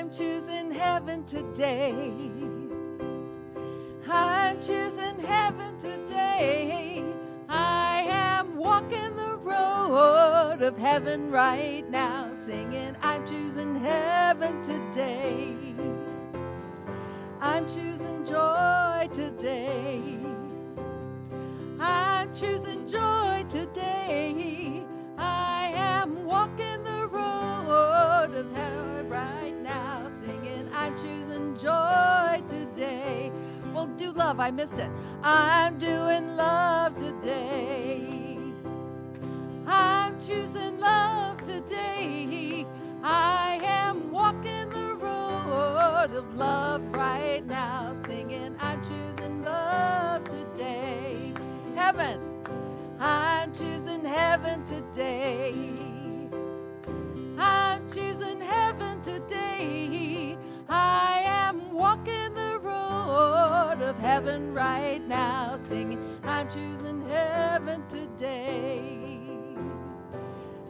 I'm choosing heaven today. I'm choosing heaven today. I am walking the road of heaven right now, singing, I'm choosing heaven today. I'm choosing joy today. I'm choosing joy today. I am walking the road of heaven right now, singing, I'm choosing joy today. Well, do love, I missed it. I'm doing love today. I'm choosing love today. I am walking the road of love right now, singing, I'm choosing love today. Heaven, I'm choosing heaven today. I'm choosing heaven today. I am walking the road of heaven right now, singing, I'm choosing heaven today.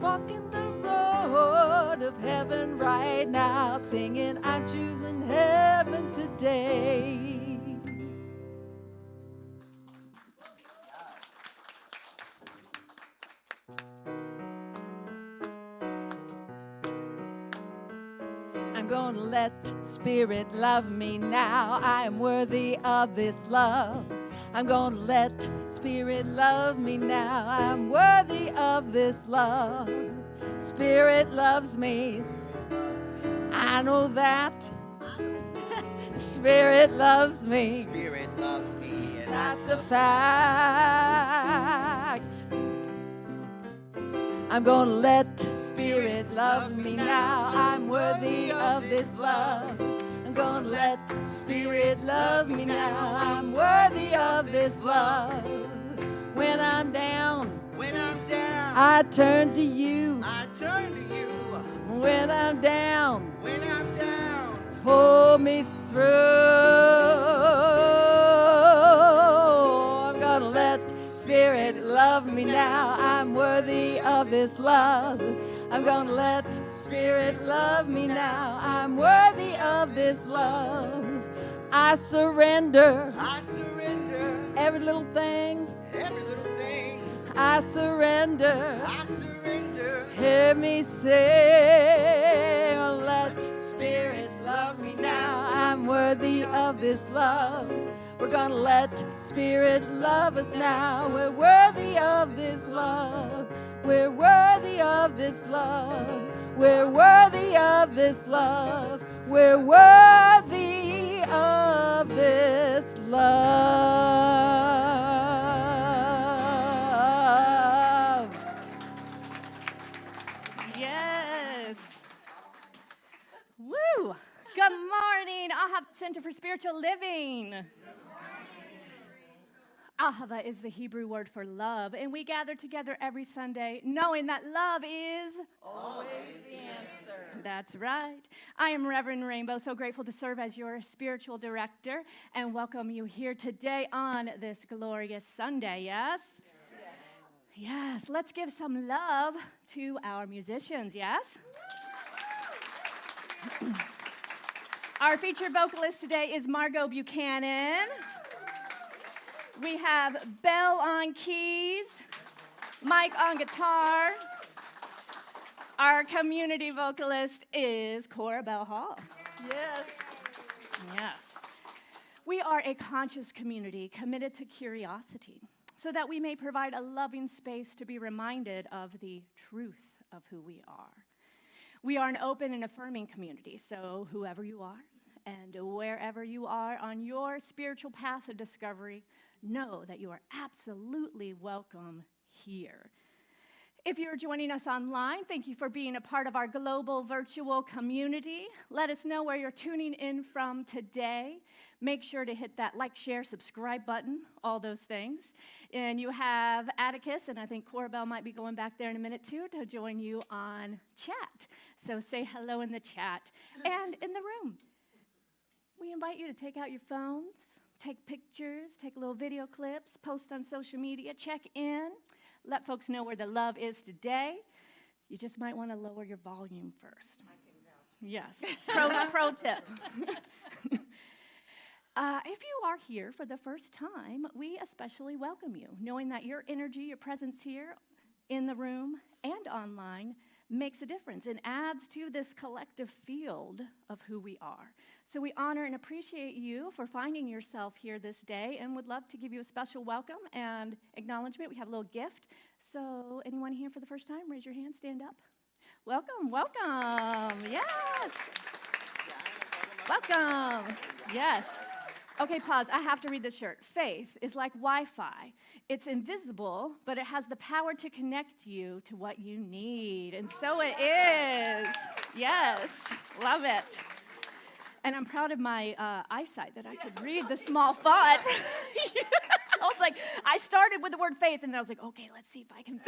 Walking the road of heaven right now, singing, I'm choosing heaven today. I'm gonna let Spirit love me now. I am worthy of this love. I'm gonna let Spirit love me now. I'm worthy of this love. Spirit loves me. I know that. Spirit loves me. Spirit loves me. And that's the fact. I'm gonna let Spirit love me now. I'm worthy of this love. I'm gonna let Spirit love me now. I'm worthy of this love. When I'm down, I turn to you. When I'm down, pull me through. I'm gonna let Spirit love me now. I'm worthy of this love. I'm gonna let Spirit love me now. I'm worthy of this love. I surrender. Every little thing. I surrender. Hear me say, let Spirit love me now. I'm worthy of this love. We're gonna let Spirit love us now. We're worthy of this love. We're worthy of this love. We're worthy of this love. We're worthy of this love. Yes. Woo! Good morning, Ahava Center for Spiritual Living. Ahava is the Hebrew word for love, and we gather together every Sunday knowing that love is always the answer. That's right. I am Reverend Rainbow, so grateful to serve as your spiritual director and welcome you here today on this glorious Sunday, yes? Yes. Let's give some love to our musicians, yes? Our featured vocalist today is Margot Buchanan. We have Belle on keys, Mike on guitar. Our community vocalist is Cora Bell Hall. Yes. Yes. We are a conscious community committed to curiosity so that we may provide a loving space to be reminded of the truth of who we are. We are an open and affirming community, so whoever you are and wherever you are on your spiritual path of discovery, know that you are absolutely welcome here. If you're joining us online, thank you for being a part of our global virtual community. Let us know where you're tuning in from today. Make sure to hit that like, share, subscribe button, all those things. And you have Atticus, and I think Corbell might be going back there in a minute too to join you on chat. So say hello in the chat and in the room. We invite you to take out your phones, take pictures, take little video clips, post on social media, check in. Let folks know where the love is today. You just might want to lower your volume first. I can vouch Yes. Pro tip. If you are here for the first time, we especially welcome you, knowing that your energy, your presence here in the room and online makes a difference and adds to this collective field of who we are. So we honor and appreciate you for finding yourself here this day and would love to give you a special welcome and acknowledgement. We have a little gift. So anyone here for the first time, raise your hand, stand up. Welcome, welcome. Yes. Welcome. Yes. Okay, pause. I have to read this shirt. Faith is like Wi-Fi. It's invisible, but it has the power to connect you to what you need. And so it is. Yes. Love it. And I'm proud of my eyesight that I could read the small font. I was like, I started with the word faith, and then I was like, okay, let's see if I can.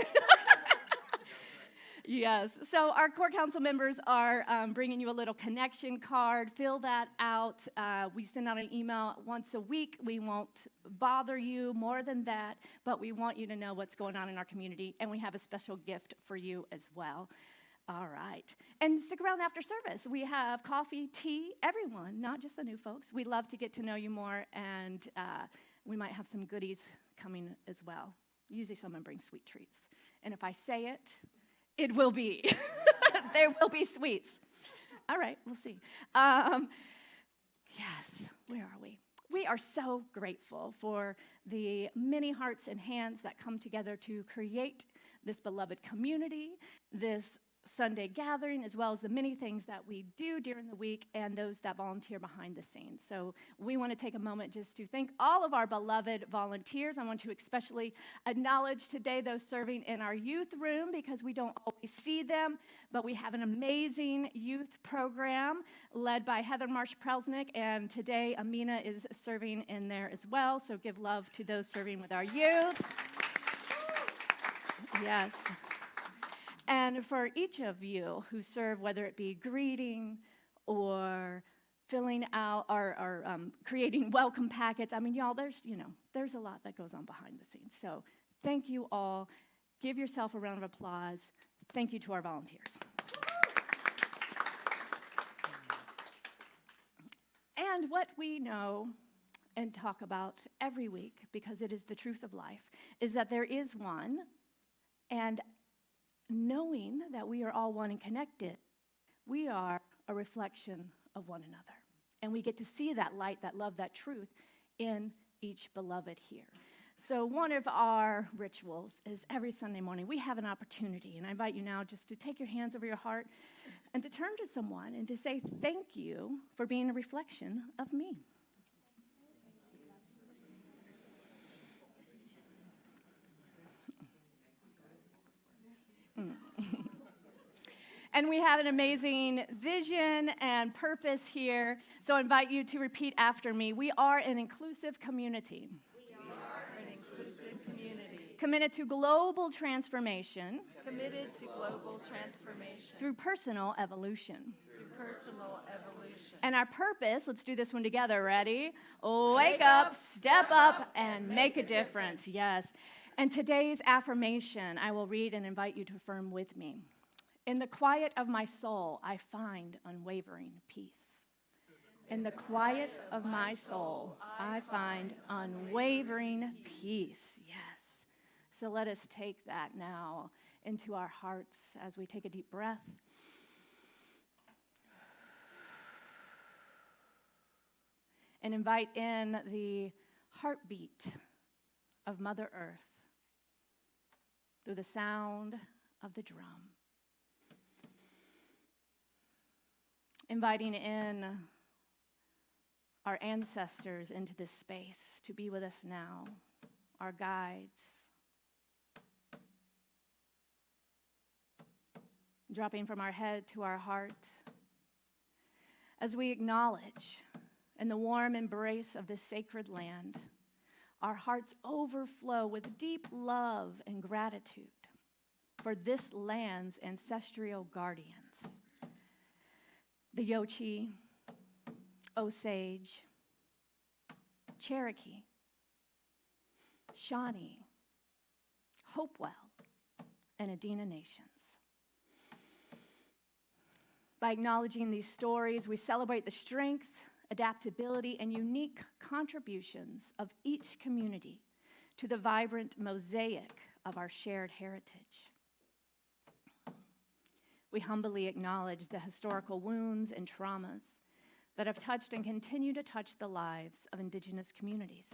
Yes. So our core council members are bringing you a little connection card. Fill that out. We send out an email once a week. We won't bother you more than that, but we want you to know what's going on in our community, and we have a special gift for you as well. All right. And stick around after service. We have coffee, tea, everyone, not just the new folks. We'd love to get to know you more, and we might have some goodies coming as well. Usually someone brings sweet treats. And if I say it, it will be. There will be sweets. All right, we'll see. Yes, where are we? We are so grateful for the many hearts and hands that come together to create this beloved community, this Sunday gathering, as well as the many things that we do during the week and those that volunteer behind the scenes. So we want to take a moment just to thank all of our beloved volunteers. I want to especially acknowledge today those serving in our youth room because we don't always see them, but we have an amazing youth program led by Heather Marsh-Prelsnick, and today Amina is serving in there as well. So give love to those serving with our youth. Yes. And for each of you who serve, whether it be greeting or filling out or creating welcome packets, I mean, y'all, there's a lot that goes on behind the scenes. So thank you all. Give yourself a round of applause. Thank you to our volunteers. And what we know and talk about every week, because it is the truth of life, is that there is one, and knowing that we are all one and connected, we are a reflection of one another. And we get to see that light, that love, that truth in each beloved here. So one of our rituals is every Sunday morning we have an opportunity, and I invite you now just to take your hands over your heart and to turn to someone and to say thank you for being a reflection of me. And we have an amazing vision and purpose here. So I invite you to repeat after me. We are an inclusive community. We are an inclusive community. Committed to global transformation. Committed to global transformation. Through personal evolution. Through personal evolution. And our purpose, let's do this one together. Ready? Wake up, step up, and make a difference. Yes. And today's affirmation, I will read and invite you to affirm with me. In the quiet of my soul, I find unwavering peace. In the quiet of my soul, I find unwavering peace. Yes. So let us take that now into our hearts as we take a deep breath. And invite in the heartbeat of Mother Earth through the sound of the drum. Inviting in our ancestors into this space to be with us now, our guides. Dropping from our head to our heart as we acknowledge in the warm embrace of this sacred land, our hearts overflow with deep love and gratitude for this land's ancestral guardians. The Yochi, Osage, Cherokee, Shawnee, Hopewell, and Adena nations. By acknowledging these stories, we celebrate the strength, adaptability, and unique contributions of each community to the vibrant mosaic of our shared heritage. We humbly acknowledge the historical wounds and traumas that have touched and continue to touch the lives of Indigenous communities.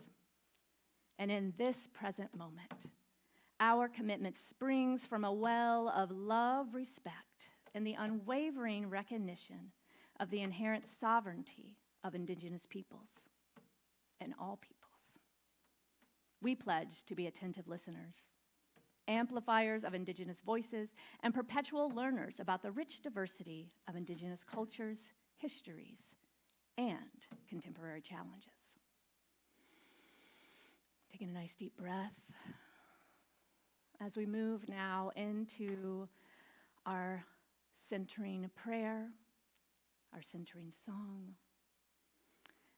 And in this present moment, our commitment springs from a well of love, respect, and the unwavering recognition of the inherent sovereignty of Indigenous peoples and all peoples. We pledge to be attentive listeners, amplifiers of Indigenous voices, and perpetual learners about the rich diversity of Indigenous cultures, histories, and contemporary challenges. Taking a nice deep breath as we move now into our centering prayer, our centering song.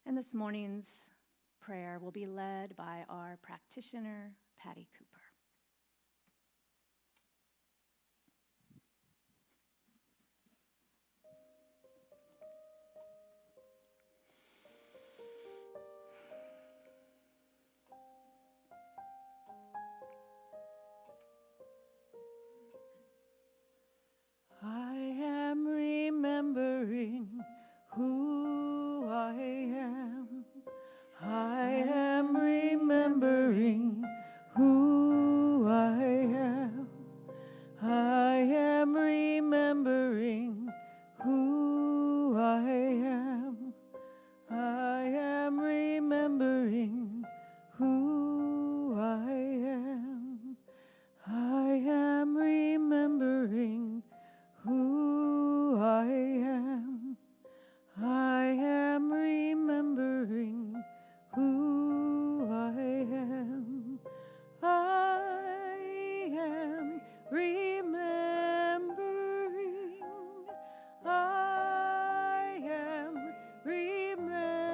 And this morning's prayer will be led by our practitioner, Patty Cooper. I am remembering who I am. I am remembering who I am. I am remembering who I am. I am remembering who I am. I am remembering who I am. I am remembering who I am. I am remembering. I am remembering.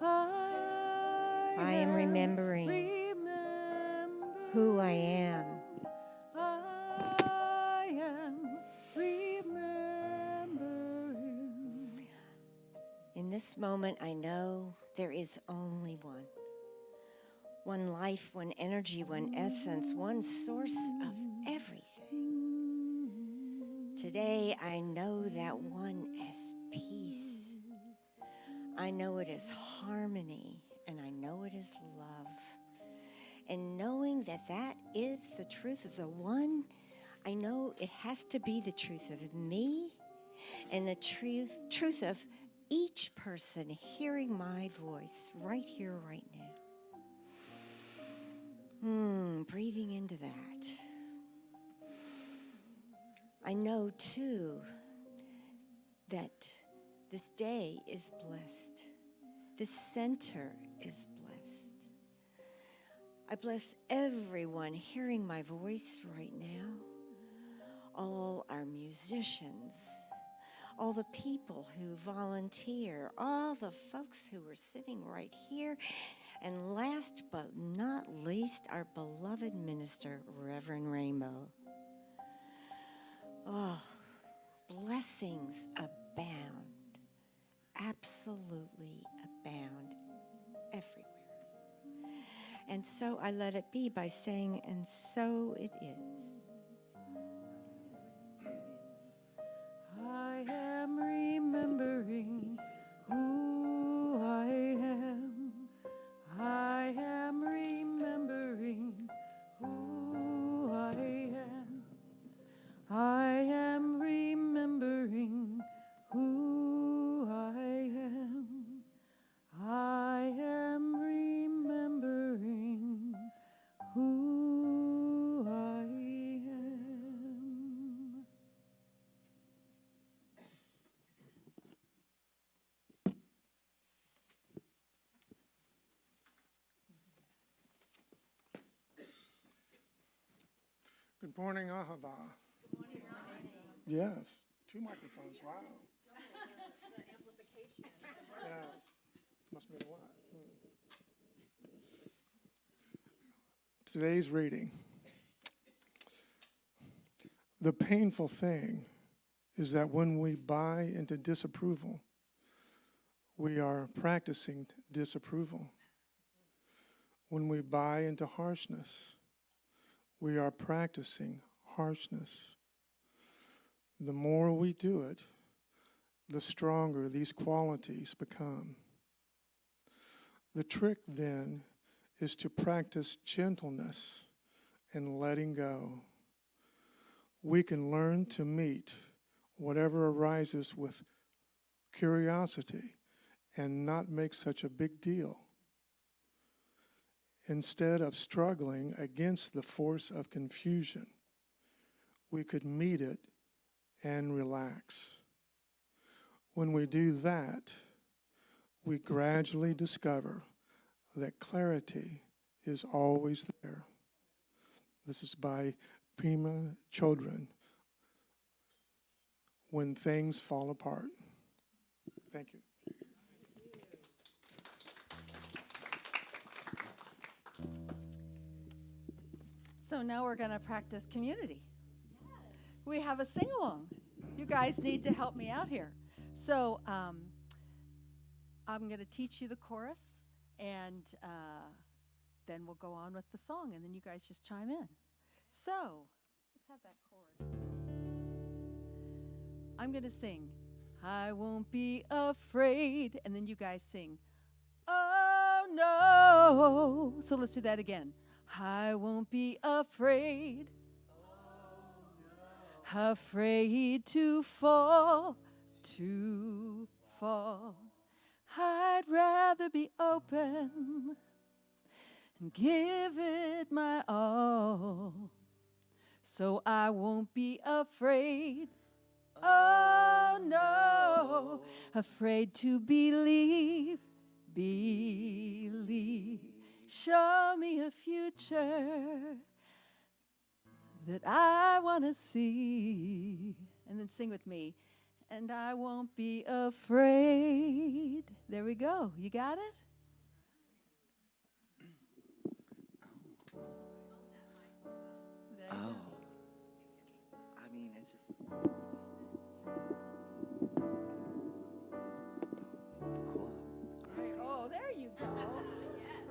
I am remembering who I am. I am remembering. In this moment, I know there is only one. One life, one energy, one essence, one source of everything. Today, I know that one as peace. I know it as harmony, and I know it as love. And knowing that that is the truth of the one, I know it has to be the truth of me and the truth of each person hearing my voice right here, right now. Breathing into that. I know, too, that this day is blessed. This center is blessed. I bless everyone hearing my voice right now, all our musicians, all the people who volunteer, all the folks who are sitting right here, and last but not least, our beloved minister, Reverend Rainbow. Oh, blessings abound, absolutely abound everywhere. And so I let it be by saying, and so it is. I am remembering who I am. I am remembering who I am. I am remembering who I am. I am remembering who I am. Good morning, Ahava. Good morning. Yes, 2 microphones, wow. The amplification. Yes, must be a lot. Today's reading. The painful thing is that when we buy into disapproval, we are practicing disapproval. When we buy into harshness, we are practicing harshness. The more we do it, the stronger these qualities become. The trick then is to practice gentleness and letting go. We can learn to meet whatever arises with curiosity and not make such a big deal. Instead of struggling against the force of confusion, we could meet it and relax. When we do that, we gradually discover that clarity is always there. This is by Pema Chodron, When Things Fall Apart. Thank you. So now we're going to practice community. We have a sing-along. You guys need to help me out here. So I'm going to teach you the chorus, and then we'll go on with the song, and then you guys just chime in. So let's have that chord. I'm going to sing, I won't be afraid, and then you guys sing, oh no. So let's do that again. I won't be afraid, afraid to fall, I'd rather be open and give it my all, so I won't be afraid, oh no, afraid to believe, show me a future that I want to see. And then sing with me. And I won't be afraid. There we go. You got it? Oh. I mean, it's just cool. Hey, oh, there you go.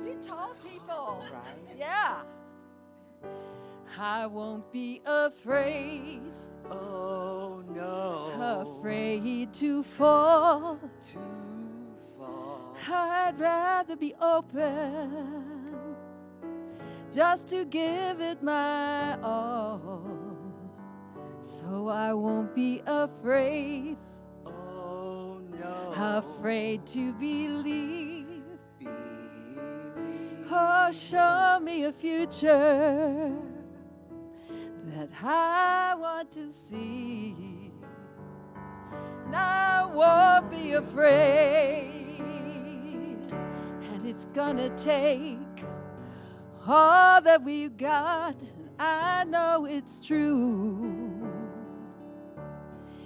You tall people. Right? Yeah. I won't be afraid. Oh no. Afraid to fall. To fall. I'd rather be open, just to give it my all, so I won't be afraid. Oh no. Afraid to believe. Believe. Oh, show me a future that I want to see. And I won't be afraid. And it's gonna take all that we've got. And I know it's true.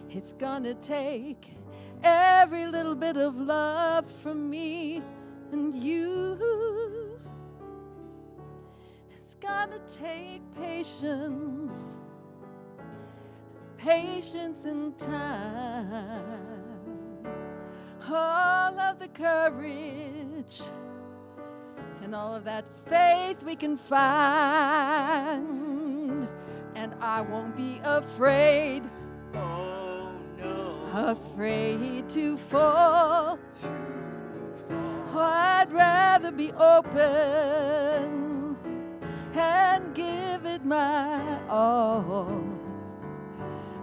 It's gonna take every little bit of love from me and you. It's gonna take patience, patience and time, all of the courage and all of that faith we can find. And I won't be afraid, Oh no. afraid to fall. To fall. Oh, I'd rather be open and give it my all,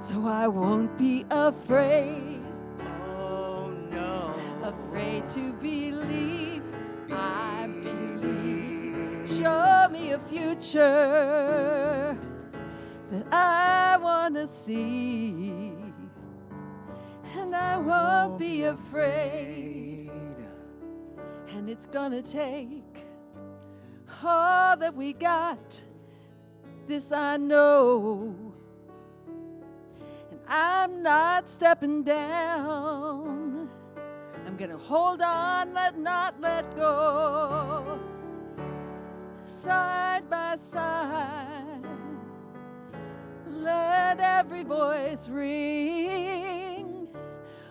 so I won't be afraid. Oh no. Afraid to believe, I believe. Show me a future that I want to see, and I won't be afraid. And it's gonna take all that we got, this I know. And I'm not stepping down. I'm gonna hold on, not let go. Side by side, Let every voice ring.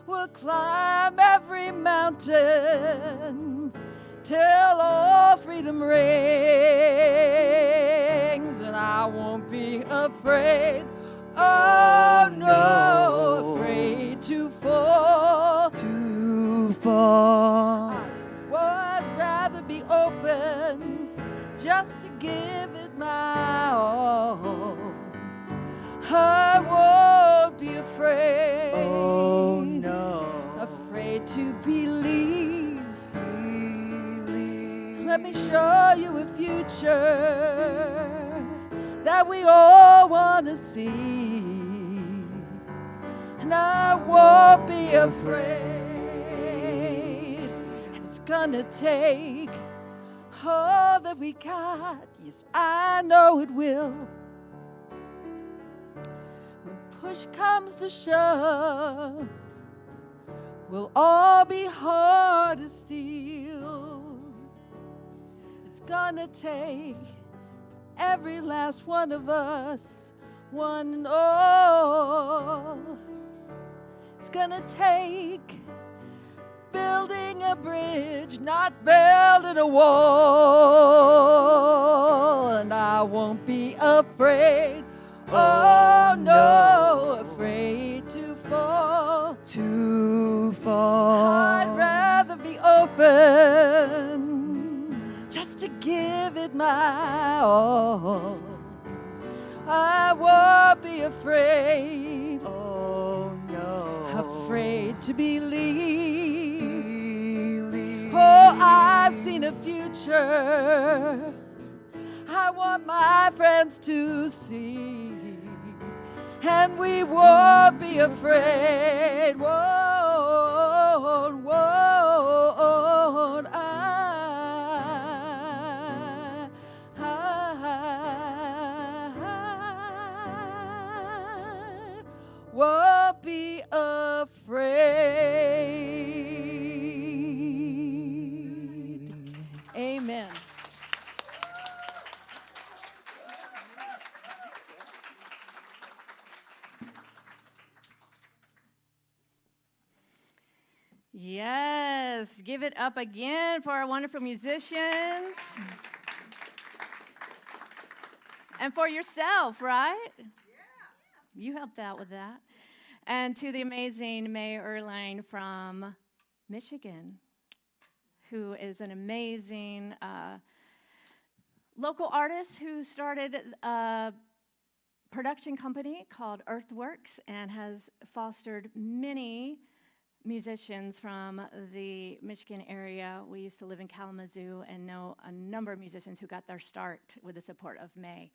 We'll climb every mountain till all freedom rings, and I won't be afraid. Oh no, afraid to fall. To fall. I would rather be open just to give it my all. I won't be afraid. Oh no. Afraid to believe. Believe. Let me show you a future that we all want to see. And I won't be afraid. It's gonna take all that we got. Yes, I know it will. When push comes to shove, we'll all be hard to steal. It's gonna take every last one of us, one and all. It's gonna take building a bridge, not building a wall. And I won't be afraid. Oh no, afraid to fall. To fall. I'd rather be open just to give it my all. I won't be afraid. Oh no. Afraid to believe. Believe. Oh, I've seen a future I want my friends to see, and we won't be afraid. Won't I won't be afraid. Amen. Yes, give it up again for our wonderful musicians. And for yourself, right? Yeah. You helped out with that. And to the amazing May Erline from Michigan, who is an amazing local artist who started a production company called Earthworks and has fostered many musicians from the Michigan area. We used to live in Kalamazoo and know a number of musicians who got their start with the support of May.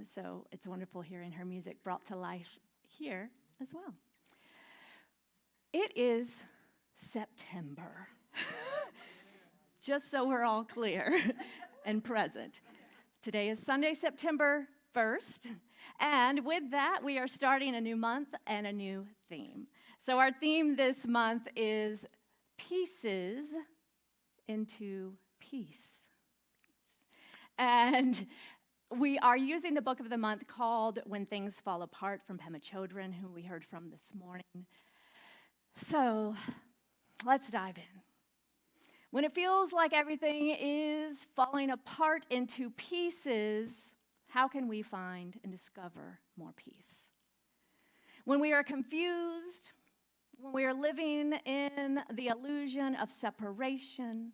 So it's wonderful hearing her music brought to life here as well. It is September, just so we're all clear and present. Today is Sunday, September 1st, and with that, we are starting a new month and a new theme. So our theme this month is Pieces into Peace. And we are using the book of the month called When Things Fall Apart from Pema Chodron, who we heard from this morning. So let's dive in. When it feels like everything is falling apart into pieces, how can we find and discover more peace? When we are confused, when we are living in the illusion of separation,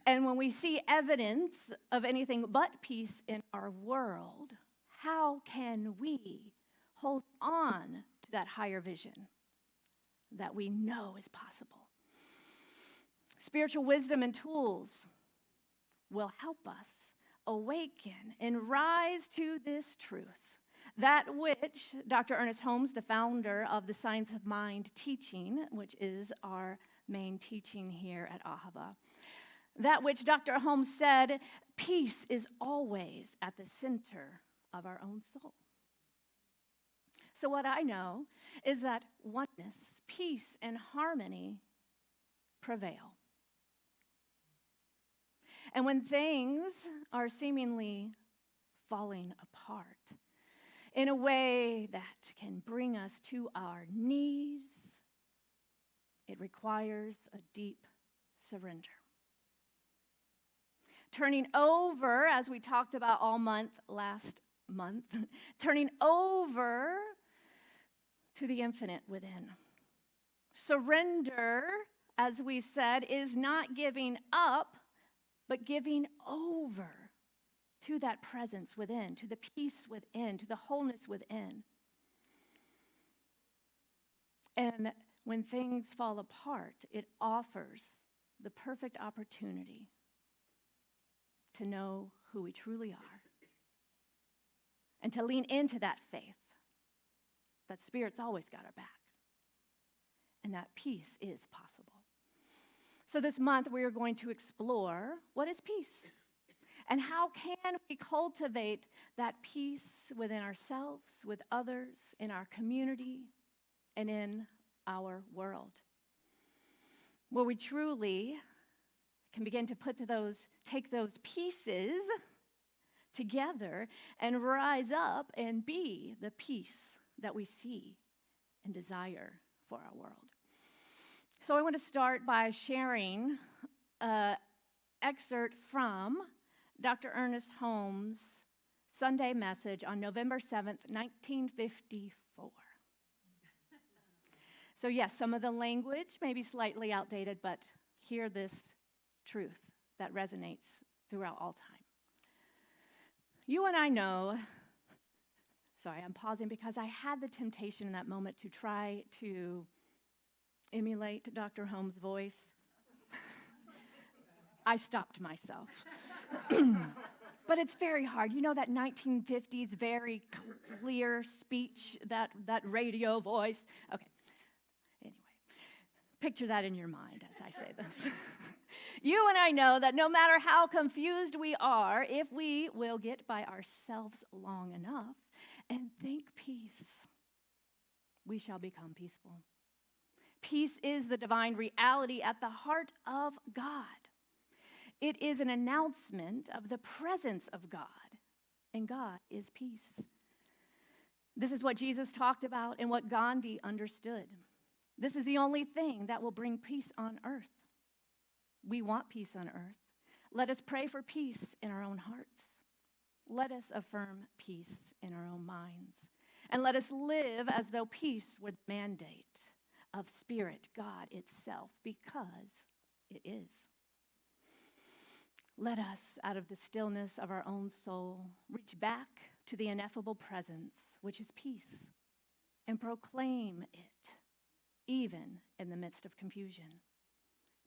and when we see evidence of anything but peace in our world, how can we hold on to that higher vision that we know is possible? Spiritual wisdom and tools will help us awaken and rise to this truth, that which Dr. Ernest Holmes, the founder of the Science of Mind teaching, which is our main teaching here at Ahava, that which Dr. Holmes said, peace is always at the center of our own soul. So what I know is that oneness, peace, and harmony prevail. And when things are seemingly falling apart, in a way that can bring us to our knees. It requires a deep surrender. Turning over, as we talked about all month, last month, turning over to the infinite within. Surrender, as we said, is not giving up, but giving over to that presence within, to the peace within, to the wholeness within. And when things fall apart, it offers the perfect opportunity to know who we truly are and to lean into that faith that Spirit's always got our back and that peace is possible. So this month we are going to explore what is peace and how can we cultivate that peace within ourselves, with others, in our community, and in our world, where we truly can begin to take those pieces together and rise up and be the peace that we see and desire for our world. So I want to start by sharing an excerpt from Dr. Ernest Holmes' Sunday message on November 7th, 1954. So yes, some of the language may be slightly outdated, but hear this truth that resonates throughout all time. You and I know, sorry, I'm pausing because I had the temptation in that moment to try to emulate Dr. Holmes' voice. I stopped myself. But it's very hard. You know that 1950s very clear speech, that radio voice? Okay. Anyway, picture that in your mind as I say this. You and I know that no matter how confused we are, if we will get by ourselves long enough and think peace, we shall become peaceful. Peace is the divine reality at the heart of God. It is an announcement of the presence of God, and God is peace. This is what Jesus talked about and what Gandhi understood. This is the only thing that will bring peace on earth. We want peace on earth. Let us pray for peace in our own hearts. Let us affirm peace in our own minds. And let us live as though peace were the mandate of Spirit, God itself, because it is. Let us, out of the stillness of our own soul, reach back to the ineffable presence, which is peace, and proclaim it, even in the midst of confusion.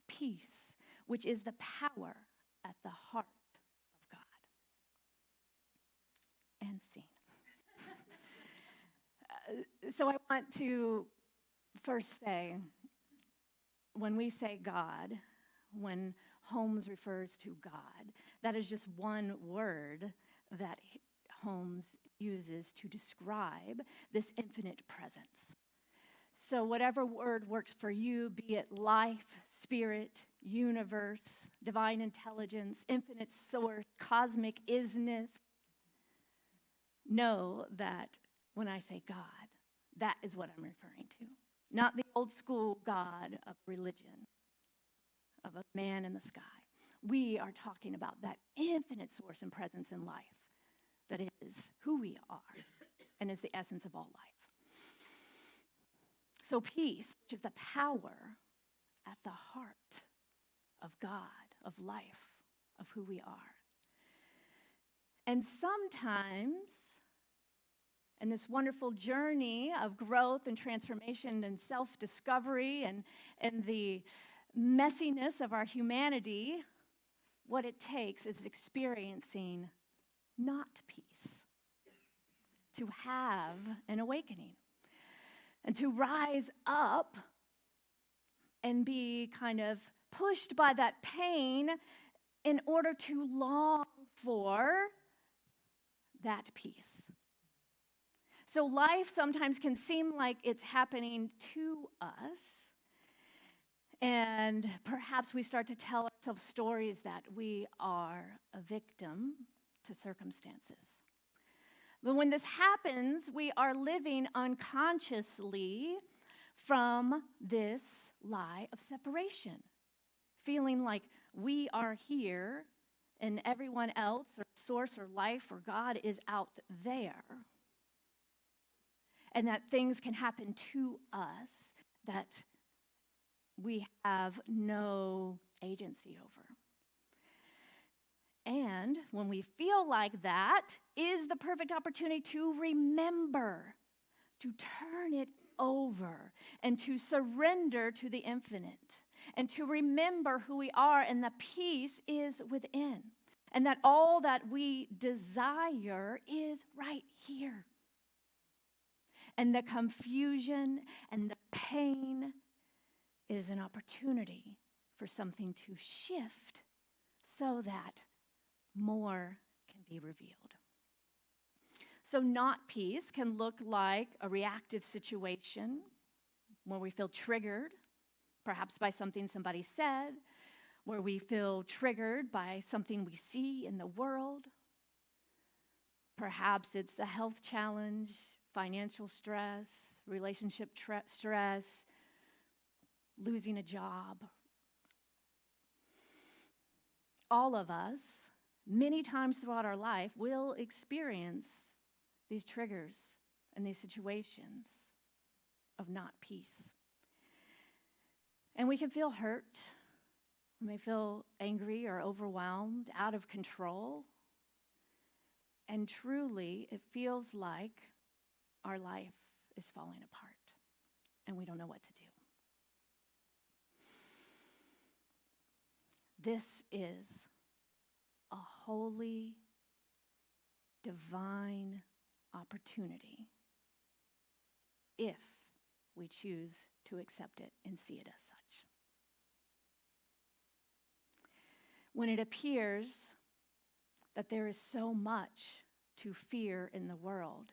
Peace, which is the power at the heart of God. And scene. So I want to first say, when we say God, when Holmes refers to God, that is just one word that Holmes uses to describe this infinite presence. So whatever word works for you, be it life, spirit, universe, divine intelligence, infinite source, cosmic isness, know that when I say God, that is what I'm referring to. Not the old school God of religion, of a man in the sky. We are talking about that infinite source and presence in life that is who we are and is the essence of all life. So peace, which is the power at the heart of God, of life, of who we are. And sometimes, in this wonderful journey of growth and transformation and self-discovery and the messiness of our humanity, what it takes is experiencing not peace, to have an awakening, and to rise up and be kind of pushed by that pain in order to long for that peace. So life sometimes can seem like it's happening to us, and perhaps we start to tell ourselves stories that we are a victim to circumstances. But when this happens, we are living unconsciously from this lie of separation, feeling like we are here and everyone else or source or life or God is out there. And that things can happen to us that we have no agency over. And when we feel like that is the perfect opportunity to remember, to turn it over, and to surrender to the infinite, and to remember who we are and the peace is within, and that all that we desire is right here. And the confusion and the pain is an opportunity for something to shift so that more can be revealed. So not peace can look like a reactive situation where we feel triggered, perhaps by something somebody said, where we feel triggered by something we see in the world. Perhaps it's a health challenge, financial stress, relationship stress, losing a job. All of us, many times throughout our life, will experience these triggers and these situations of not peace. And we can feel hurt. We may feel angry or overwhelmed, out of control. And truly, it feels like our life is falling apart and we don't know what to do. This is a holy, divine opportunity if we choose to accept it and see it as such. When it appears that there is so much to fear in the world,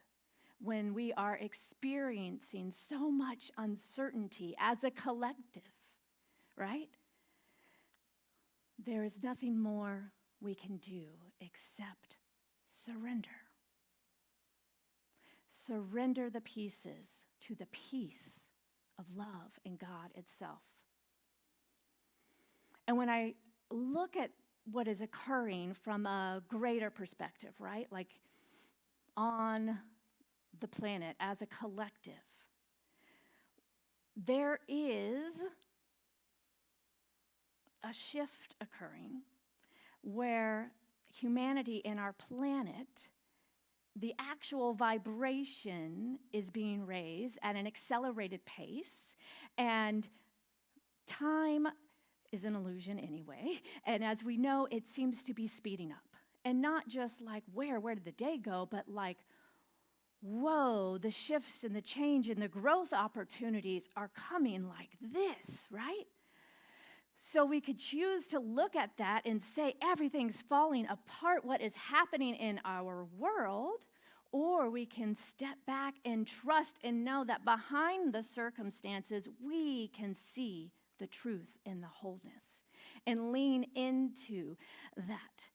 when we are experiencing so much uncertainty as a collective, right? There is nothing more we can do except surrender. Surrender the pieces to the peace of love in God itself. And when I look at what is occurring from a greater perspective, right? Like on the planet as a collective, there is a shift occurring where humanity and our planet, the actual vibration is being raised at an accelerated pace, and time is an illusion anyway. And as we know, it seems to be speeding up. And not just like where did the day go, but like, whoa, the shifts and the change and the growth opportunities are coming like this, right? So we could choose to look at that and say everything's falling apart, what is happening in our world, or we can step back and trust and know that behind the circumstances, we can see the truth and the wholeness and lean into that.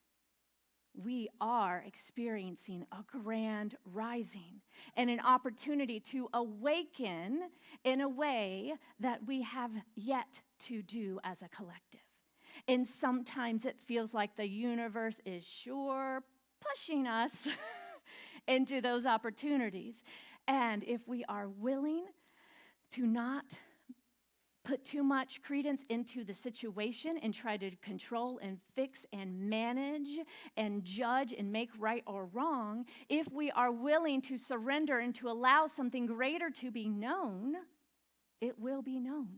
We are experiencing a grand rising and an opportunity to awaken in a way that we have yet to do as a collective. And sometimes it feels like the universe is sure pushing us into those opportunities. And if we are willing to not put too much credence into the situation and try to control and fix and manage and judge and make right or wrong, if we are willing to surrender and to allow something greater to be known, it will be known.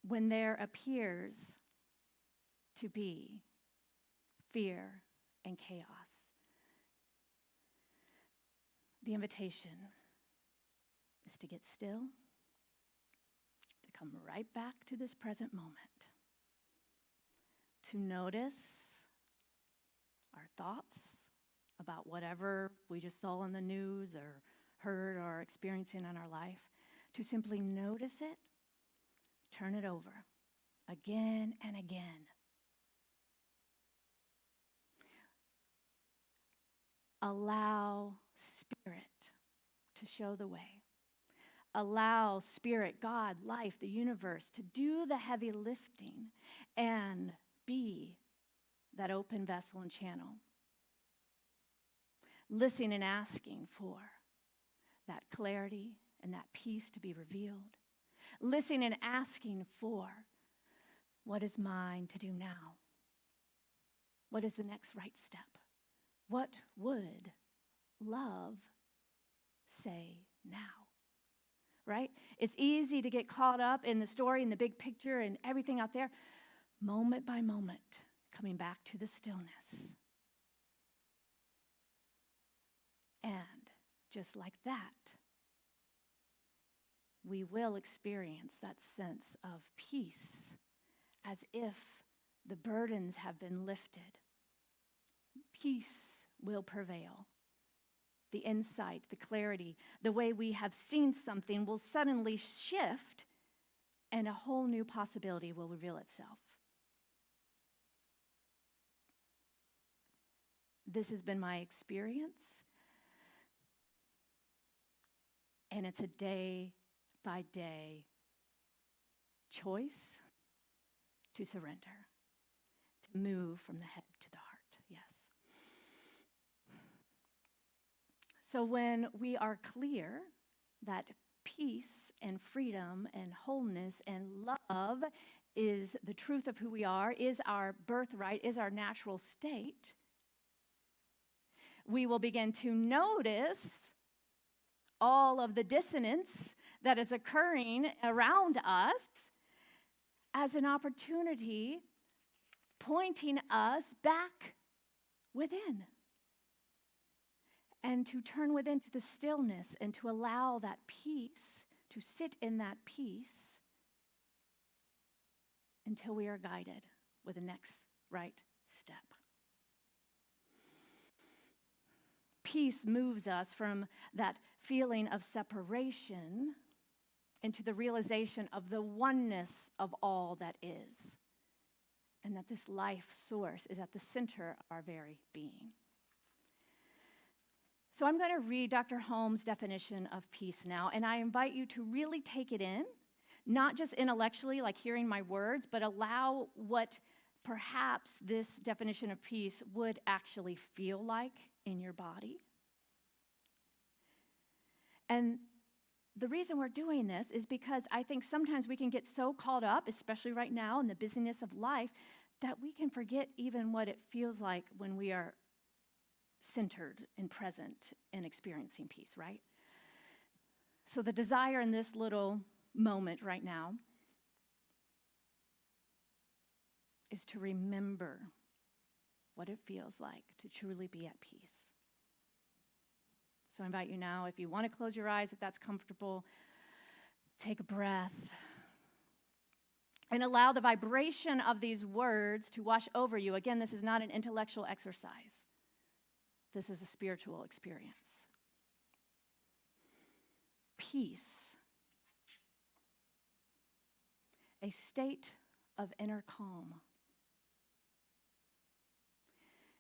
When there appears to be fear and chaos, the invitation is to get still, to come right back to this present moment, to notice our thoughts about whatever we just saw on the news or heard or experiencing in our life, to simply notice it, turn it over again and again, Allow Spirit to show the way. Allow Spirit, God, life, the universe, to do the heavy lifting and be that open vessel and channel. Listening and asking for that clarity and that peace to be revealed. Listening and asking for what is mine to do now? What is the next right step? What would love say now? Right? It's easy to get caught up in the story and the big picture and everything out there. Moment by moment, coming back to the stillness. And just like that, we will experience that sense of peace as if the burdens have been lifted. Peace will prevail. The insight, the clarity, the way we have seen something will suddenly shift and a whole new possibility will reveal itself. This has been my experience, and it's a day-by-day choice to surrender, to move from the head to the heart. Yes. So when we are clear that peace and freedom and wholeness and love is the truth of who we are, is our birthright, is our natural state, we will begin to notice all of the dissonance that is occurring around us as an opportunity pointing us back within. And to turn within to the stillness and to allow that peace, to sit in that peace until we are guided with the next right step. Peace moves us from that feeling of separation into the realization of the oneness of all that is, and that this life source is at the center of our very being. So I'm going to read Dr. Holmes' definition of peace now, and I invite you to really take it in, not just intellectually, like hearing my words, but allow what perhaps this definition of peace would actually feel like in your body. And the reason we're doing this is because I think sometimes we can get so caught up, especially right now in the busyness of life, that we can forget even what it feels like when we are centered and present and experiencing peace, right? So the desire in this little moment right now is to remember what it feels like to truly be at peace. So I invite you now, if you want to close your eyes, if that's comfortable, take a breath and allow the vibration of these words to wash over you. Again, this is not an intellectual exercise. This is a spiritual experience. Peace. A state of inner calm.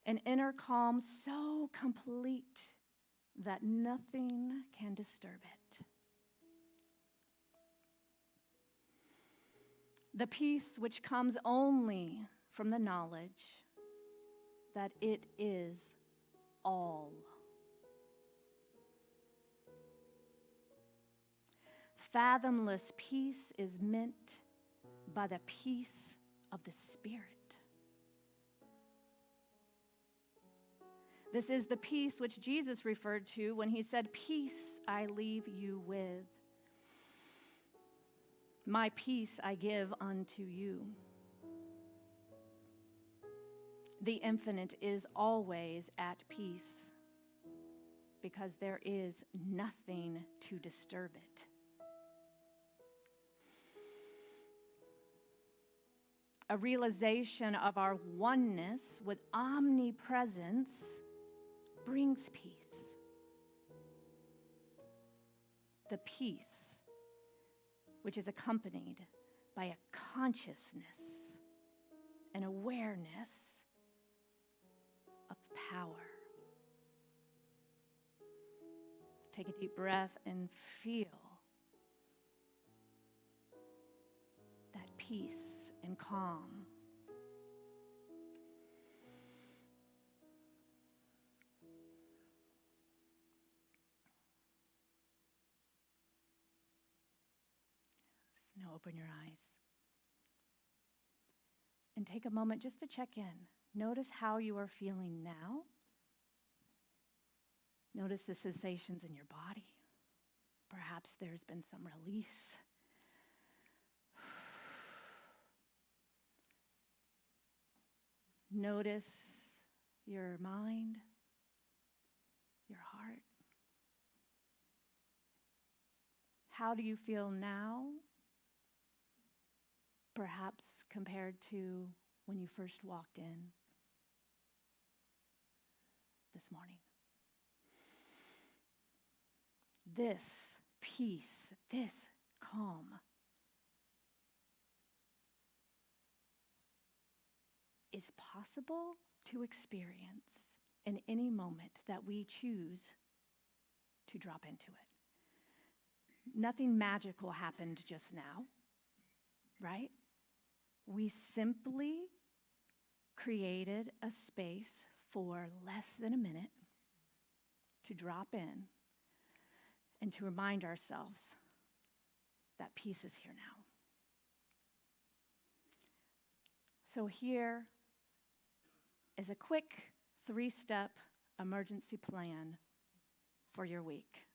An inner calm so complete that nothing can disturb it. The peace which comes only from the knowledge that it is all. Fathomless peace is meant by the peace of the Spirit. This is the peace which Jesus referred to when he said, "Peace I leave you with. My peace I give unto you." The infinite is always at peace because there is nothing to disturb it. A realization of our oneness with omnipresence brings peace. The peace which is accompanied by a consciousness, an awareness of power. Take a deep breath and feel that peace and calm. Now open your eyes. And take a moment just to check in. Notice how you are feeling now. Notice the sensations in your body. Perhaps there's been some release. Notice your mind, your heart. How do you feel now? Perhaps compared to when you first walked in this morning. This peace, this calm is possible to experience in any moment that we choose to drop into it. Nothing magical happened just now, right? We simply created a space for less than a minute to drop in and to remind ourselves that peace is here now. So here is a quick 3-step emergency plan for your week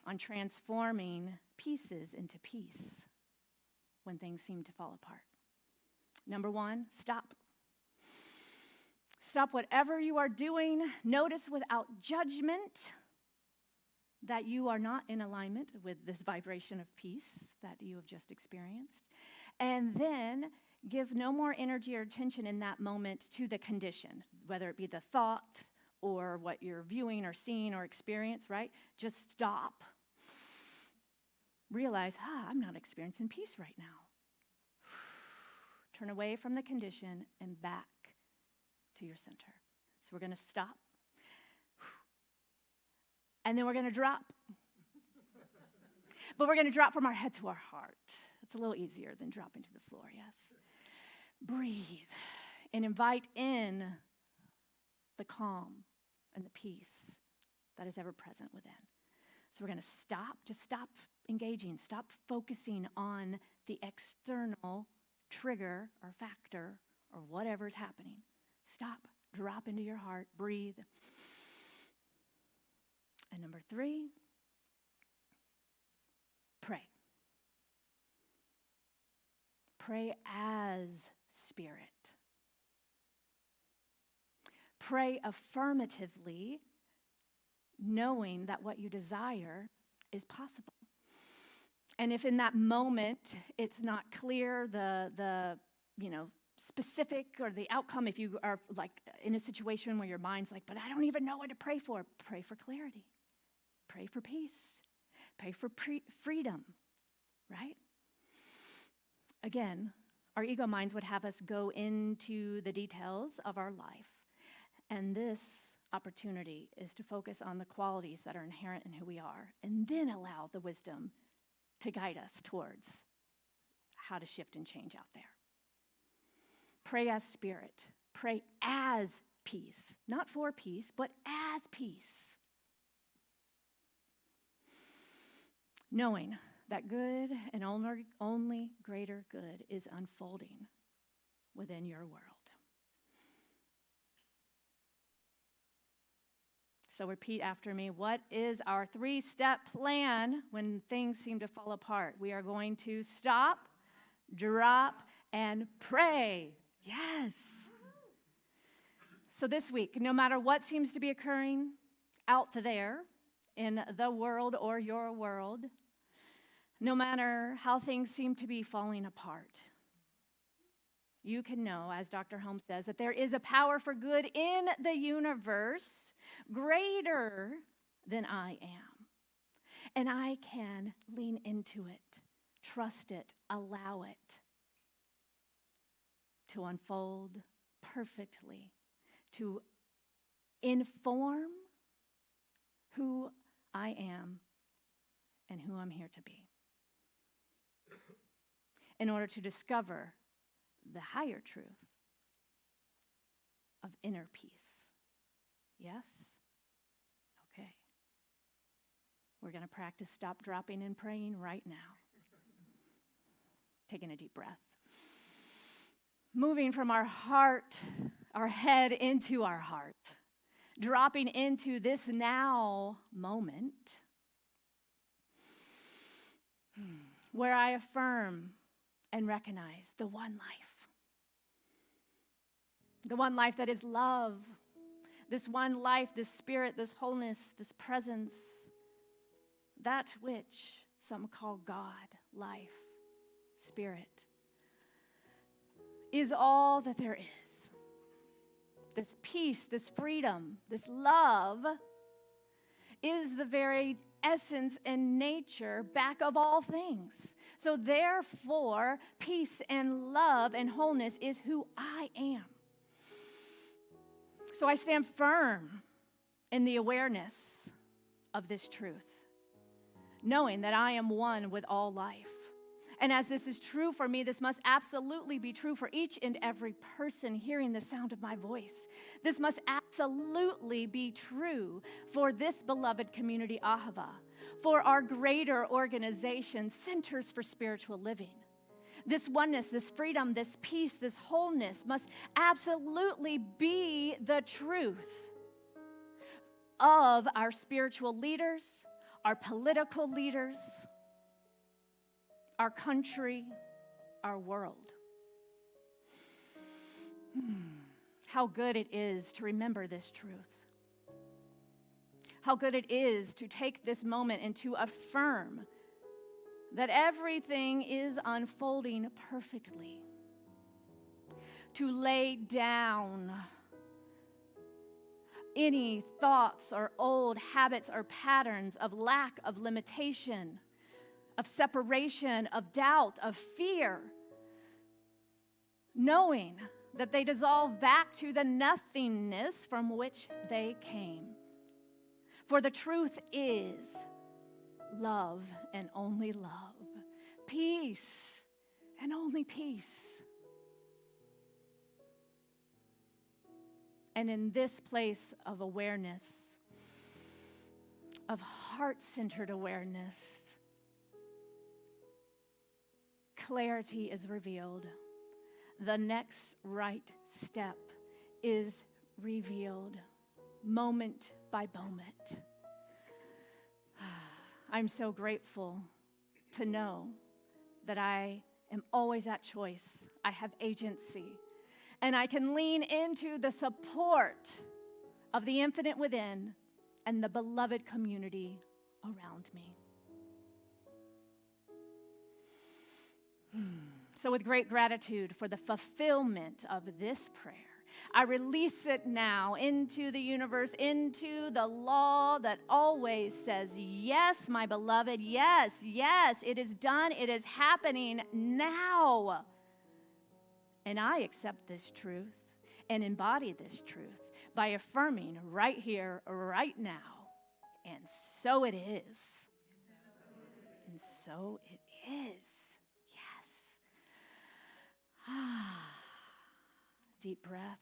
on transforming pieces into peace when things seem to fall apart. Number 1, stop. Stop whatever you are doing. Notice without judgment that you are not in alignment with this vibration of peace that you have just experienced. And then give no more energy or attention in that moment to the condition, whether it be the thought or what you're viewing or seeing or experience, right? Just stop. Realize, I'm not experiencing peace right now. Turn away from the condition and back to your center. So we're going to stop. And then we're going to drop. But we're going to drop from our head to our heart. It's a little easier than dropping to the floor, yes? Breathe and invite in the calm and the peace that is ever present within. So we're going to stop. Just stop engaging. Stop focusing on the external trigger or factor or whatever is happening. Stop. Drop into your heart. Breathe. And number 3, pray. Pray as spirit. Pray affirmatively, knowing that what you desire is possible. And if in that moment it's not clear the specific or the outcome, if you are like in a situation where your mind's like, but I don't even know what to pray for clarity. Pray for peace. Pray for freedom, right? Again, our ego minds would have us go into the details of our life. And this opportunity is to focus on the qualities that are inherent in who we are, and then allow the wisdom to guide us towards how to shift and change out there. Pray as spirit. Pray as peace. Not for peace, but as peace. Knowing that good and only greater good is unfolding within your world. So repeat after me. What is our 3-step plan when things seem to fall apart? We are going to stop, drop, and pray. Yes. So this week, no matter what seems to be occurring out there in the world or your world, no matter how things seem to be falling apart, you can know, as Dr. Holmes says, that there is a power for good in the universe greater than I am. And I can lean into it, trust it, allow it to unfold perfectly, to inform who I am and who I'm here to be, in order to discover the higher truth of inner peace. Yes? Okay. We're going to practice stop, dropping, and praying right now. Taking a deep breath. Moving from our heart, our head into our heart. Dropping into this now moment where I affirm and recognize the one life. The one life that is love. This one life, this spirit, this wholeness, this presence. That which some call God, life, spirit, is all that there is. This peace, this freedom, this love is the very essence and nature back of all things. So therefore, peace and love and wholeness is who I am. So I stand firm in the awareness of this truth, knowing that I am one with all life. And as this is true for me, this must absolutely be true for each and every person hearing the sound of my voice. This must absolutely be true for this beloved community, Ahava, for our greater organization, Centers for Spiritual Living. This oneness, this freedom, this peace, this wholeness must absolutely be the truth of our spiritual leaders, our political leaders, our country, our world. How good it is to remember this truth. How good it is to take this moment and to affirm that everything is unfolding perfectly. To lay down any thoughts or old habits or patterns of lack, of limitation, of separation, of doubt, of fear, knowing that they dissolve back to the nothingness from which they came. For the truth is love and only love, peace and only peace. And in this place of awareness, of heart-centered awareness, clarity is revealed. The next right step is revealed moment by moment. I'm so grateful to know that I am always at choice. I have agency. And I can lean into the support of the infinite within and the beloved community around me. So with great gratitude for the fulfillment of this prayer, I release it now into the universe, into the law that always says, yes, my beloved, yes, yes, it is done, it is happening now. And I accept this truth and embody this truth by affirming right here, right now. And so it is. And so it is. Deep breath.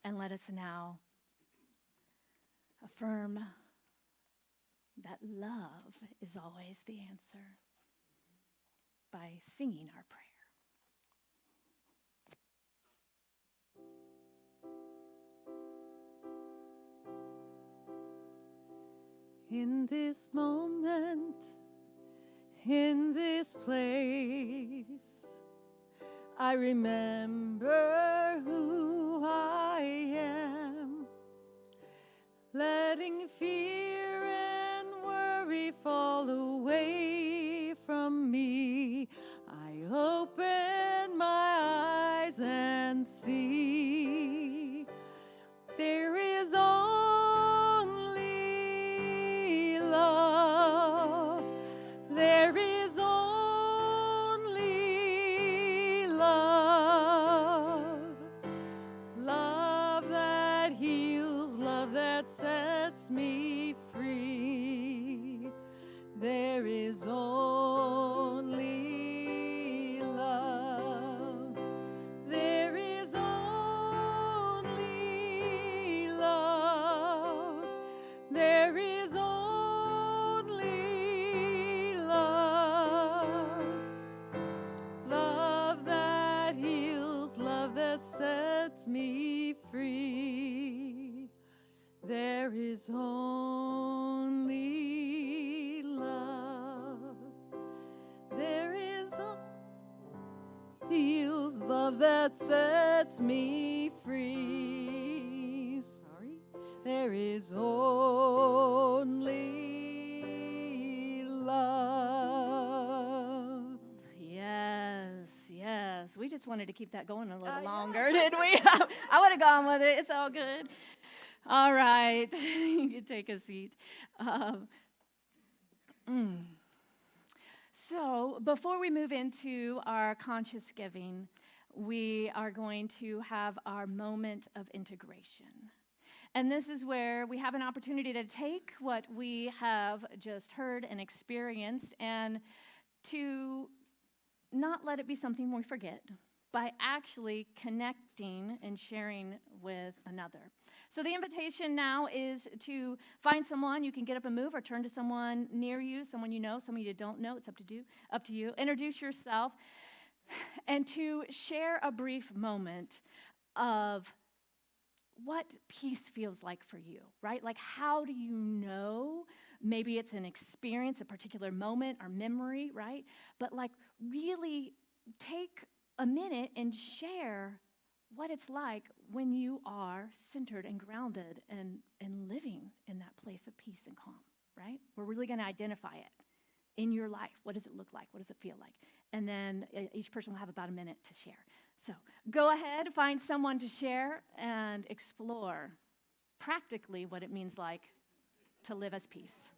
And let us now affirm that love is always the answer by singing our prayer. In this moment, in this place, I remember who I am, letting fear and worry fall away from me. I open my eyes and see there is only love. There is only love. Love that heals, love that sets sets me free. There is only love. There is only love. There is only love. Love that heals, love that sets me free. There is only love. There is heals, love that sets me free. Sorry. There is only love. Yes. We just wanted to keep that going a little Yeah. longer, didn't we? I would have gone with it. It's all good. All right. You can take a seat. So before we move into our conscious giving, we are going to have our moment of integration. And this is where we have an opportunity to take what we have just heard and experienced and to not let it be something we forget by actually connecting and sharing with another. So the invitation now is to find someone. You can get up and move or turn to someone near you, someone you know, someone you don't know. It's up to you. Introduce yourself and to share a brief moment of what peace feels like for you, right? Like, how do you know? Maybe it's an experience, a particular moment or memory, right? But like, really take a minute and share what it's like when you are centered and grounded and living in that place of peace and calm, right? We're really going to identify it in your life. What does it look like? What does it feel like? And then each person will have about a minute to share. So go ahead, find someone to share and explore practically what it means like to live as peace.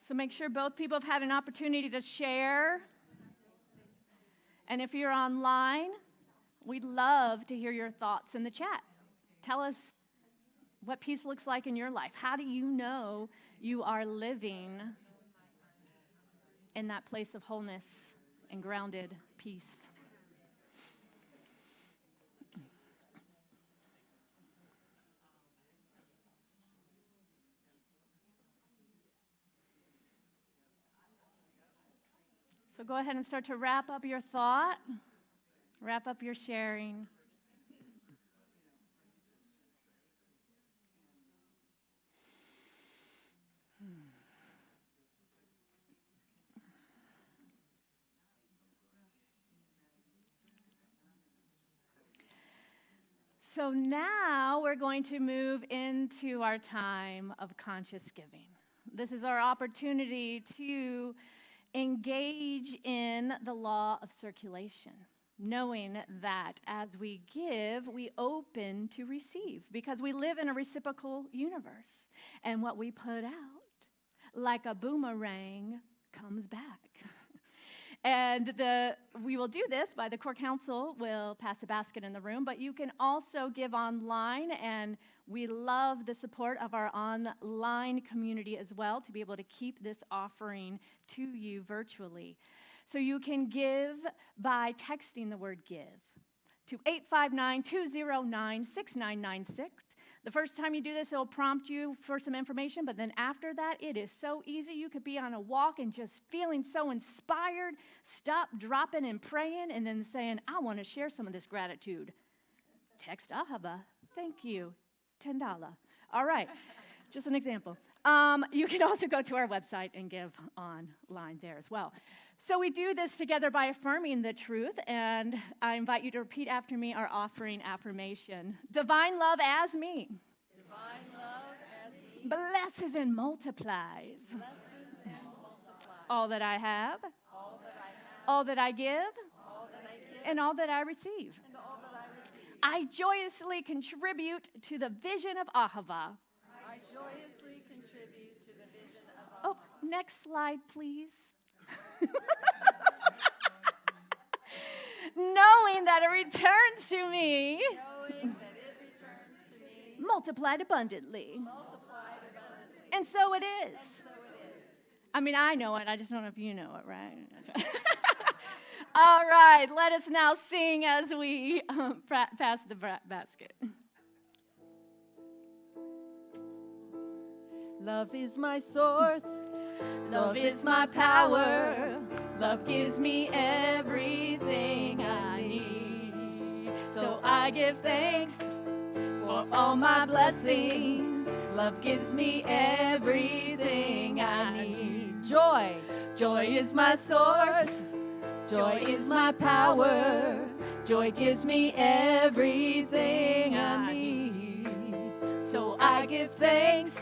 So make sure both people have had an opportunity to share. And if you're online, we'd love to hear your thoughts in the chat. Tell us what peace looks like in your life. How do you know you are living in that place of wholeness and grounded peace? So go ahead and start to wrap up your thought, wrap up your sharing. So now we're going to move into our time of conscious giving. This is our opportunity to engage in the law of circulation. knowing that as we give, we open to receive, because we live in a reciprocal universe. And what we put out, like a boomerang, comes back. And we will do this by the core council will pass a basket in the room, but you can also give online, and we love the support of our online community as well to be able to keep this offering to you virtually. So you can give by texting the word give to 859-209-6996. The first time you do this, it'll prompt you for some information, but then after that, it is so easy. You could be on a walk and just feeling so inspired, stop, dropping, and praying, and then saying, I want to share some of this gratitude. Text Ahava. Thank you. $10. All right. Just an example. You can also go to our website and give online there as well. So we do this together by affirming the truth, and I invite you to repeat after me our offering affirmation. Divine love as me. Divine love as me. Blesses and multiplies. Blesses and multiplies. All that I have. All that I have. All that I give. All that I give. And all that I receive. And all that I receive. I joyously contribute to the vision of Ahava. I joyously contribute to the vision of Ahava. Oh, next slide, please. Knowing that it returns to me, Knowing that it returns to me, multiplied abundantly. multiplied abundantly. And so it is. And so it is. I mean, I know it. I just don't know if you know it, right? All right. Let us now sing as we pass the basket. Love is my source. Love is my power. Love gives me everything I need. So I give thanks for all my blessings. Love gives me everything I need. Joy. Joy is my source. Joy is my power. Joy gives me everything I need. So I give thanks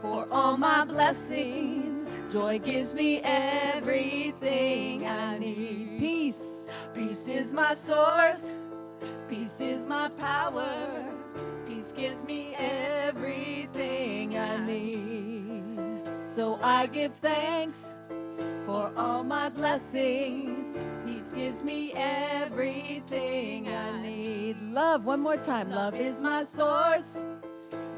for all my blessings. Joy gives me everything I need. Peace. Peace is my source. Peace is my power. Peace gives me everything I need. So I give thanks for all my blessings. Peace gives me everything I need. Love, one more time. Love is my source.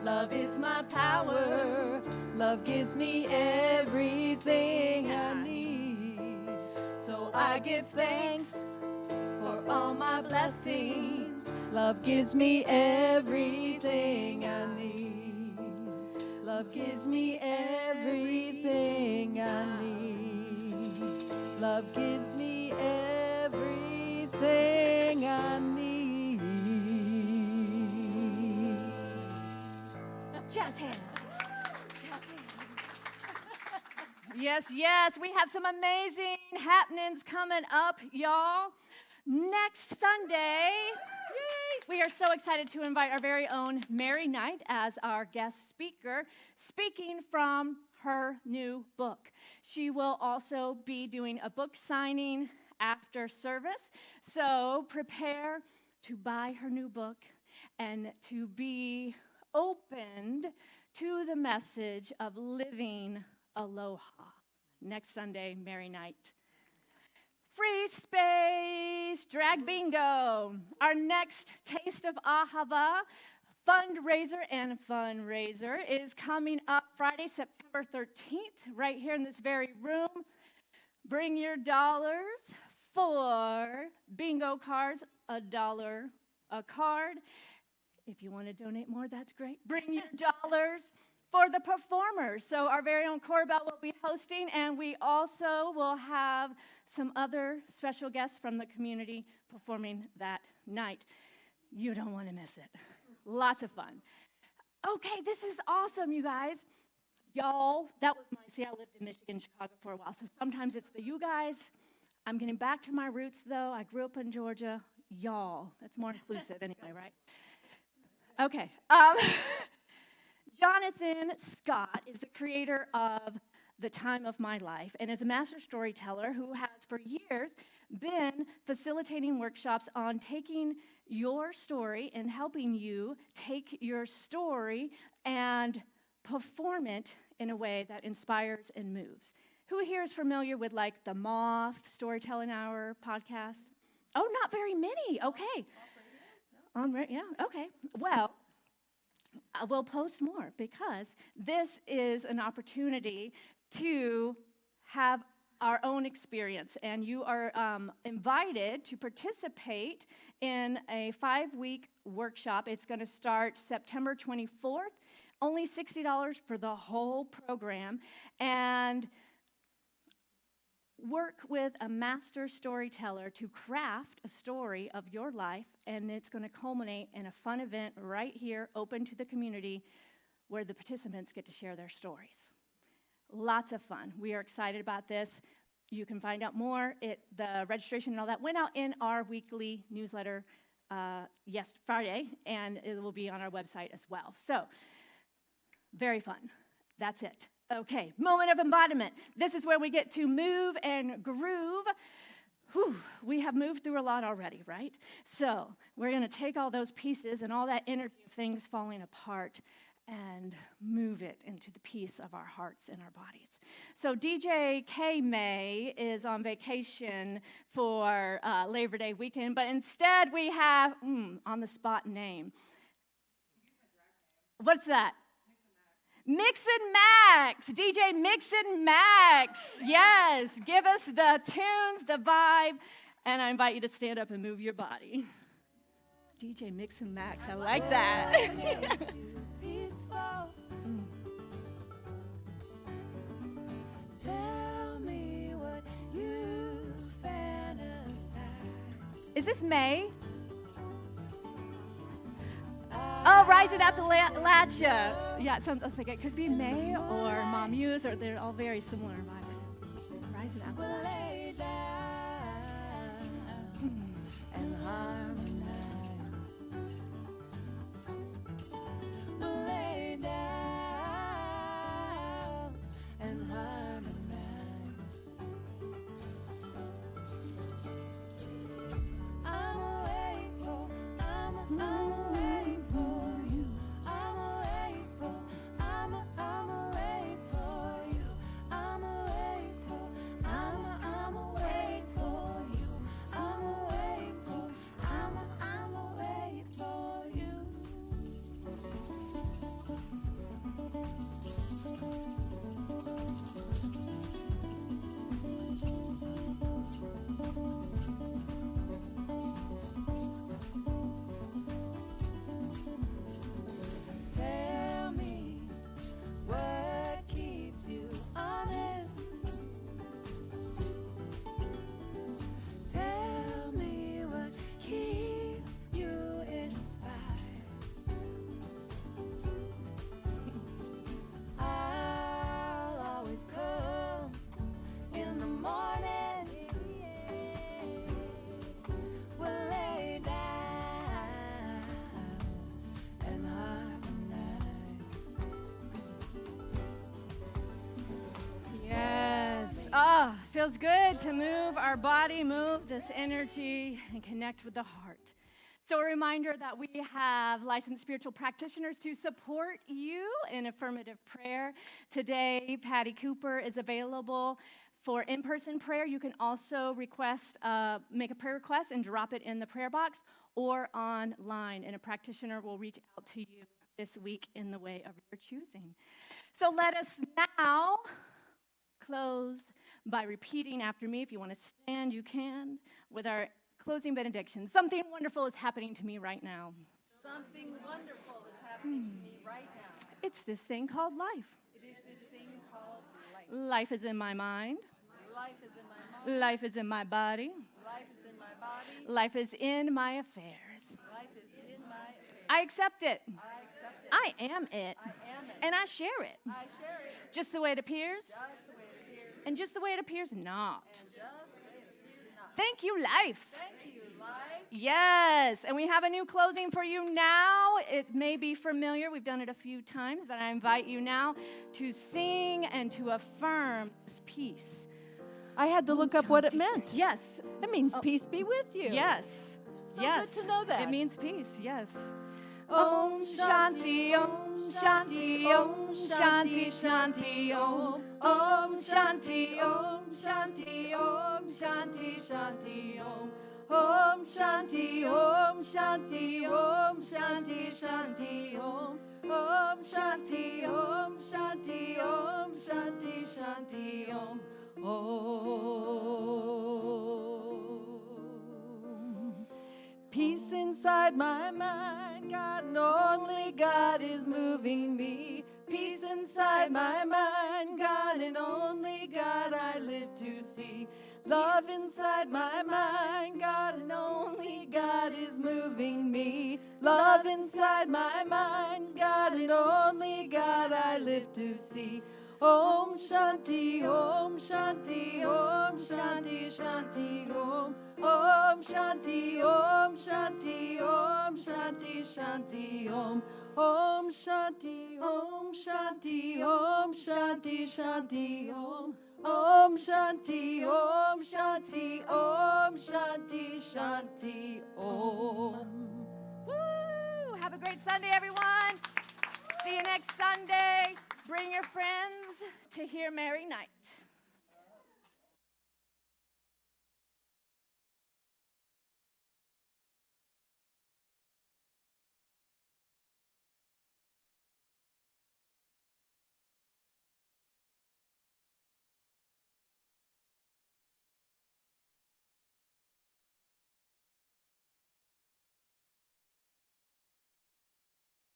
Love is my power. Love gives me everything I need. So I give thanks for all my blessings. Love gives me everything I need. Love gives me everything I need. Love gives me everything I need. Jazz hands. Yes, yes, we have some amazing happenings coming up, y'all. Next Sunday, we are so excited to invite our very own Mary Knight as our guest speaker, speaking from her new book. She will also be doing a book signing after service, so prepare to buy her new book and to be opened to the message of living aloha. Next Sunday, Mary Knight. Free space, drag bingo. Our next Taste of Ahava fundraiser is coming up Friday, September 13th, right here in this very room. Bring your dollars for bingo cards, $1 a card. If you want to donate more, that's great. Bring your dollars for the performers. So our very own Corbell will be hosting, and we also will have some other special guests from the community performing that night. You don't want to miss it. Lots of fun. Okay, this is awesome, you guys. Y'all, that was see, I lived in Michigan, Chicago for a while, so sometimes it's the you guys. I'm getting back to my roots, though. I grew up in Georgia. Y'all, that's more inclusive anyway, right? Okay. Jonathan Scott is the creator of The Time of My Life and is a master storyteller who has for years been facilitating workshops on taking your story and helping you take your story and perform it in a way that inspires and moves. Who here is familiar with like the Moth Storytelling Hour podcast? Oh, not very many. Okay. Yeah, okay. Well, we'll post more because this is an opportunity to have our own experience, and you are invited to participate in a 5-week workshop. It's going to start September 24th, only $60 for the whole program, and work with a master storyteller to craft a story of your life, and it's going to culminate in a fun event right here, open to the community, where the participants get to share their stories. Lots of fun. We are excited about this. You can find out more. The registration and all that went out in our weekly newsletter Friday, and it will be on our website as well. So, very fun. That's it. Okay, moment of embodiment. This is where we get to move and groove. Whew, we have moved through a lot already, right? So we're going to take all those pieces and all that energy of things falling apart and move it into the peace of our hearts and our bodies. So DJ K. May is on vacation for Labor Day weekend, but instead we have, on-the-spot name. What's that? Mix and Max, DJ Mix and Max. Yes, give us the tunes, the vibe, and I invite you to stand up and move your body. DJ Mix and Max, I like that. Tell me what you fantasize. Is this May? Oh, Rising Appalachia. Yeah, it sounds like it could be May or Mom Muse, or they're all very similar vibes. Rising Appalachia. And harmonize. Lay down and harmonize. I'm awake for, I'm awake for you. I'm awake for, I'm awake for you. I'm awake for, I'm awake for you. I'm awake for, I'm awake for you. Tell me what keeps you honest. Tell me what keeps you inspired. I'll always come in the morning. We'll lay down and harmonize. Yes. Ah, feels good to move our body, move this energy, and connect with the heart. So a reminder that we have licensed spiritual practitioners to support you in affirmative prayer. Today, Patty Cooper is available for in-person prayer. You can also make a prayer request and drop it in the prayer box or online, and a practitioner will reach out to you this week in the way of your choosing. So let us now close by repeating after me. If you want to stand, you can, with our closing benediction. Something wonderful is happening to me right now. Something wonderful is happening to me right now. It's this thing called life. It is this thing called life. Life is in my mind. Life is in my mind. Life is in my body. Life is in my body. Life is in my affairs. Life is in my affairs. I accept it. I accept it. I am it. I am it. And I share it. I share it. Just the way it appears, Just the way it appears. and just the way it appears not. And just the way it appears not. Thank you, life. Thank you, life. Yes, and we have a new closing for you now. It may be familiar. We've done it a few times, but I invite you now to sing and to affirm this peace I had to look up what it meant. Yes. It means peace be with you. Yes. So yes. good to know that. It means peace, yes. Om Shanti, Om Shanti, Om Shanti, Shanti, Om. Om Shanti, Om Shanti, Om Shanti, Shanti, Om. Om Shanti, Om Shanti, Om Shanti, Shanti, Om. Om Shanti, Om Shanti, Om Shanti, Shanti, Om. Om. Peace inside my mind, God and only God is moving me. Peace inside my mind, God and only God I live to see. Love inside my mind, God and only God is moving me. Love inside my mind, God and only God I live to see. Om Shanti, Om Shanti, Om Shanti, Shanti, Om. Om Shanti, Om Shanti, Om Shanti, Shanti, Om. Om Shanti, Om Shanti, Om Shanti, Shanti, Om. Om Shanti, Om Shanti, Om Shanti, Shanti, Om. Woo! Have a great Sunday, everyone. See you next Sunday. Bring your friends to hear Merry Night.